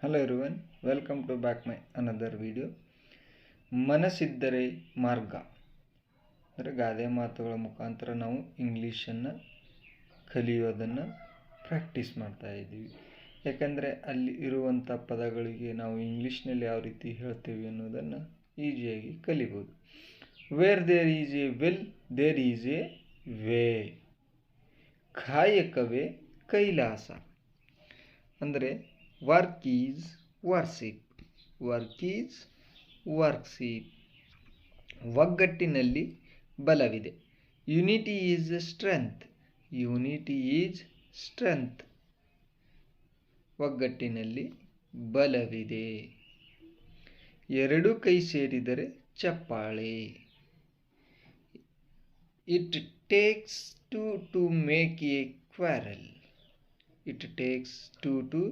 Hello everyone, welcome to back my another video. ಮನಸ್ಸಿದ್ದರೆ ಮಾರ್ಗ ಅಂದರೆ ಗಾದೆ ಮಾತುಗಳ ಮುಖಾಂತರ ನಾವು ಇಂಗ್ಲೀಷನ್ನು ಕಲಿಯೋದನ್ನು ಪ್ರಾಕ್ಟೀಸ್ ಮಾಡ್ತಾ ಇದ್ದೀವಿ. ಯಾಕಂದರೆ ಅಲ್ಲಿ ಇರುವಂಥ ಪದಗಳಿಗೆ ನಾವು ಇಂಗ್ಲೀಷ್ನಲ್ಲಿ ಯಾವ ರೀತಿ ಹೇಳ್ತೀವಿ ಅನ್ನೋದನ್ನು ಈಸಿಯಾಗಿ ಕಲಿಬೋದು. Where there is a will there is a way. ಕಾಯಕವೇ ಕೈಲಾಸ ಅಂದರೆ work is worship. Work is worship. ಒಗ್ಗಟ್ಟಿನಲ್ಲಿ ಬಲವಿದೆ. Unity is strength. Unity is strength. ಒಗ್ಗಟ್ಟಿನಲ್ಲಿ ಬಲವಿದೆ. ಎರಡು ಕೈ ಸೇರಿದರೆ ಚಪ್ಪಾಳೆ. It takes two to make a quarrel. It takes two to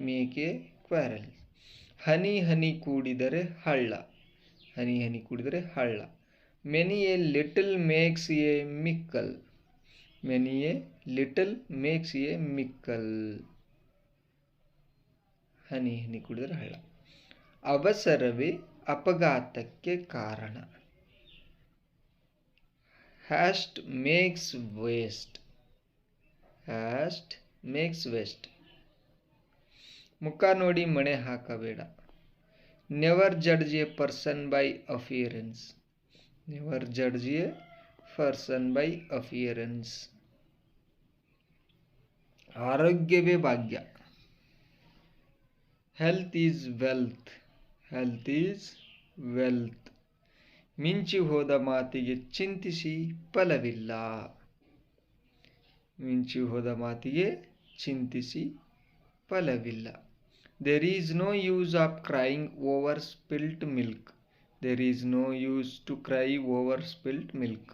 make a quarrel. ಹನಿ ಹನಿ ಕೂಡಿದರೆ ಹಳ್ಳ. ಹನಿ ಹನಿ ಕೂಡಿದರೆ ಹಳ್ಳ. Many a little makes a mickle. Many a little makes a ಮಿಕ್ಕಲ್. ಹನಿ ಹನಿ ಕೂಡಿದರೆ ಹಳ್ಳ. ಅವಸರವೇ ಅಪಘಾತಕ್ಕೆ ಕಾರಣ. Haste makes waste. Haste makes waste. ಮುಖ ನೋಡಿ ಮಣೆ ಹಾಕಬೇಡ. Never judge a person by appearance. Never judge a person by appearance. ಆರೋಗ್ಯವೇ ಭಾಗ್ಯ. Health is wealth. Health is wealth. ಮಿಂಚಿ ಹೋದ ಮಾತಿಗೆ ಚಿಂತಿಸಿ ಫಲವಿಲ್ಲ. ಮಿಂಚಿ ಹೋದ ಮಾತಿಗೆ ಚಿಂತಿಸಿ ಫಲವಿಲ್ಲ. There is no use of crying over spilt milk. There is no use to cry over spilt milk.